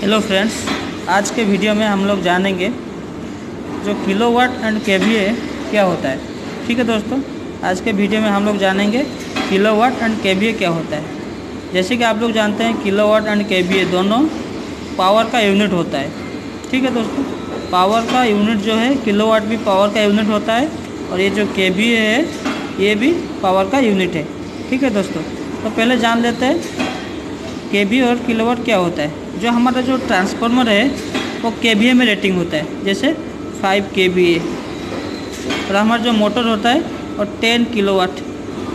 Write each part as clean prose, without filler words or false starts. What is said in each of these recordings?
Hello friends, आज के video में हम लोग जानेंगे जो किलोवाट एंड केवीए क्या होता है। ठीक है दोस्तों, आज के वीडियो में हम लोग जानेंगे किलोवाट एंड केवीए क्या होता है। जैसे कि आप लोग जानते हैं किलोवाट एंड केवीए दोनों पावर का यूनिट होता है। ठीक है दोस्तों, पावर का यूनिट जो है किलोवाट भी पावर का यूनिट होता है और ये जो केवीए है ये भी पावर का यूनिट है। ठीक है दोस्तों, तो पहले जान लेते हैं केवीए और किलोवाट क्या होता है। जो हमारा जो ट्रांसफार्मर है वो केवीए में रेटिंग होता है, जैसे 5 केवीए। और हमारा जो मोटर होता है और 10 किलोवाट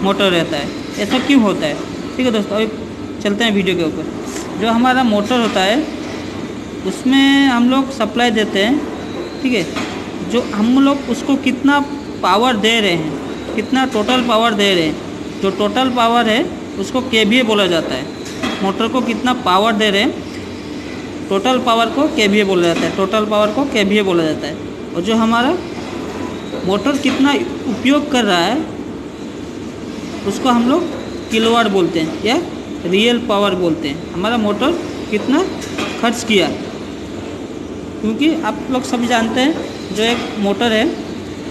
मोटर रहता है। ऐसा क्यों होता है? ठीक है दोस्तों, अभी चलते हैं वीडियो के ऊपर। जो हमारा मोटर होता है उसमें हम लोग सप्लाई देते हैं। ठीक है, जो हम लोग उसको कितना पावर दे रहे हैं, कितना टोटल पावर दे रहे हैं, जो टोटल पावर है उसको केवीए बोला जाता है। मोटर को कितना पावर दे रहे हैं, टोटल पावर को केवीए बोला जाता है। टोटल पावर को केवीए बोला जाता है। और जो हमारा मोटर कितना उपयोग कर रहा है उसको हम लोग किलोवाट बोलते हैं या रियल पावर बोलते हैं। हमारा मोटर कितना खर्च किया, क्योंकि आप लोग सब जानते हैं जो एक मोटर है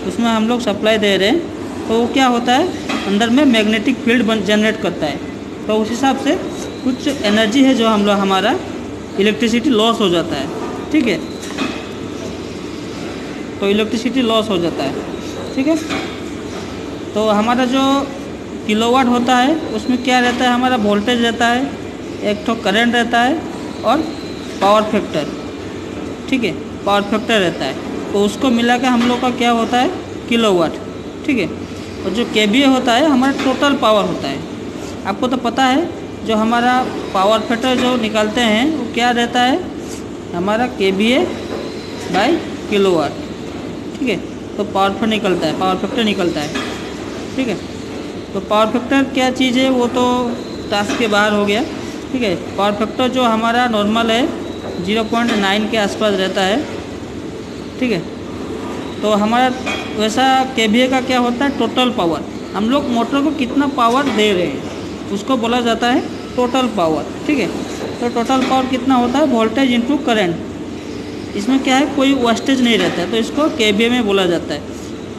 उसमें हम लोग सप्लाई दे रहे हैं तो वो क्या होता है, अंदर में मैग्नेटिक फील्ड जनरेट करता है। तो उस हिसाब से कुछ एनर्जी है जो हम लोग हमारा इलेक्ट्रिसिटी लॉस हो जाता है। ठीक है, तो इलेक्ट्रिसिटी लॉस हो जाता है। ठीक है, तो हमारा जो किलोवाट होता है उसमें क्या रहता है, हमारा वोल्टेज रहता है, एक तो करंट रहता है और पावर फैक्टर। ठीक है, पावर फैक्टर रहता है, तो उसको मिला के हम लोग का क्या होता है, किलोवाट। ठीक है, और जो केवीए होता है हमारा टोटल पावर होता है। आपको तो पता है जो हमारा पावर फैक्टर जो निकालते हैं वो क्या रहता है, हमारा केवीए बाय किलोवाट। ठीक है, तो पावर फैक्टर निकलता है, पावर फैक्टर निकलता है। ठीक है, तो पावर फैक्टर क्या चीज़ है वो तो टास्क के बाहर हो गया। ठीक है, पावर फैक्टर जो हमारा नॉर्मल है 0.9 के आसपास रहता है। ठीक है, तो हमारा वैसा केवीए का क्या होता है, टोटल पावर। हम लोग मोटर को कितना पावर दे रहे हैं उसको बोला जाता है टोटल पावर। ठीक है, तो टोटल पावर कितना होता है, वोल्टेज इंटू करंट। इसमें क्या है, कोई वेस्टेज नहीं रहता है, तो इसको केवीए में बोला जाता है।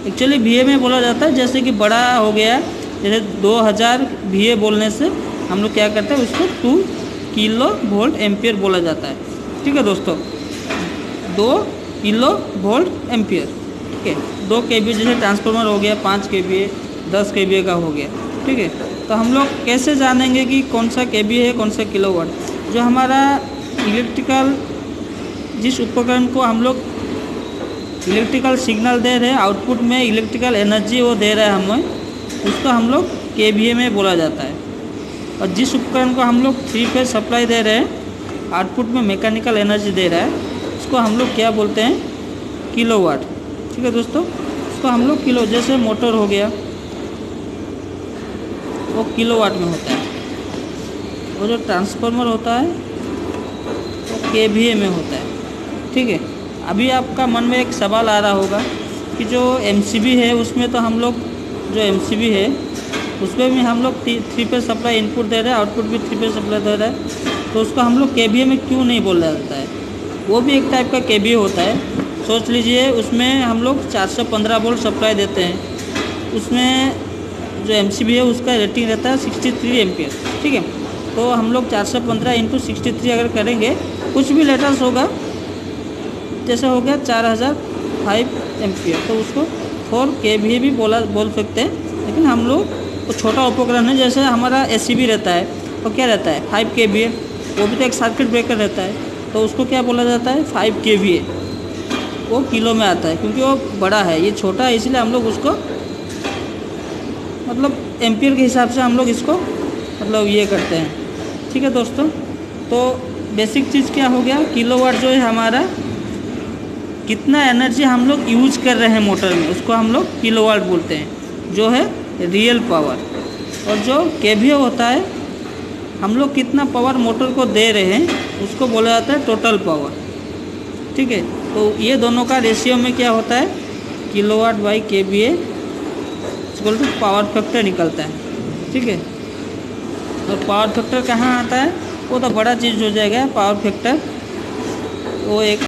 एक्चुअली वीए में बोला जाता है, जैसे कि बड़ा हो गया, जैसे 2000 वीए बोलने से हम लोग क्या करते हैं उसको 2 किलो वोल्ट एम्पियर बोला जाता है। ठीक है दोस्तों, 2 किलो वोल्ट एम्पियर। ठीक है, 2 केवीए जैसे ट्रांसफार्मर हो गया 5 केवीए 10 केवीए का हो गया। ठीक है, तो हम लोग कैसे जानेंगे कि कौन सा केवीए है कौन सा किलोवाट। जो हमारा इलेक्ट्रिकल, जिस उपकरण को हम लोग इलेक्ट्रिकल सिग्नल दे रहे हैं, आउटपुट में इलेक्ट्रिकल एनर्जी वो दे रहा है हमें, उसको हम लोग केवीए में बोला जाता है। और जिस उपकरण को हम लोग 3 फेज सप्लाई दे रहे हैं, आउटपुट में मैकेनिकल एनर्जी दे रहा है, उसको हम लोग क्या बोलते हैं, किलोवाट। ठीक है दोस्तों, उसको हम लोग किलो, जैसे मोटर हो गया वो किलोवाट में होता है, और जो ट्रांसफार्मर होता है वो केवीए में होता है। ठीक है, अभी आपका मन में एक सवाल आ रहा होगा कि जो एमसीबी है उसमें तो हम लोग, जो एमसीबी है उसमें भी हम लोग 3 फेज सप्लाई इनपुट दे रहे हैं, आउटपुट भी 3 फेज सप्लाई दे रहा है, तो उसको हम लोग केवीए में क्यों नहीं बोला जाता है। वो भी एक टाइप का केवीए होता है। सोच लीजिए उसमें हम लोग 415 वोल्ट सप्लाई देते हैं, उसमें जो एमसीबी है उसका रेटिंग रहता है 63 एम्पियर। ठीक है, तो हम लोग 415 इंटू 63 अगर करेंगे, कुछ भी लेटर्स होगा, जैसे हो गया 4005 एम्पियर, तो उसको 4 केवीए भी बोल सकते हैं। लेकिन हम लोग वो छोटा उपकरण है, जैसे हमारा एसीबी रहता है तो क्या रहता है 5 केवीए, वो भी तो एक सर्किट ब्रेकर रहता है, तो उसको क्या बोला जाता है 5 केवीए। वो किलो में आता है क्योंकि वो बड़ा है, ये छोटा है, इसलिए हम लोग उसको मतलब एम्पियर के हिसाब से हम लोग इसको मतलब ये करते हैं। ठीक है दोस्तों, तो बेसिक चीज़ क्या हो गया, किलोवाट जो है हमारा कितना एनर्जी हम लोग यूज कर रहे हैं मोटर में, उसको हम लोग किलोवाट बोलते हैं, जो है रियल पावर। और जो केवीए होता है, हम लोग कितना पावर मोटर को दे रहे हैं उसको बोला जाता है टोटल पावर। ठीक है, तो ये दोनों का रेशियो में क्या होता है, किलोवाट बाई केवीए बोलते पावर फैक्टर निकलता है। ठीक है, और पावर फैक्टर कहाँ आता है, वो तो बड़ा चीज़ हो जाएगा पावर फैक्टर। वो एक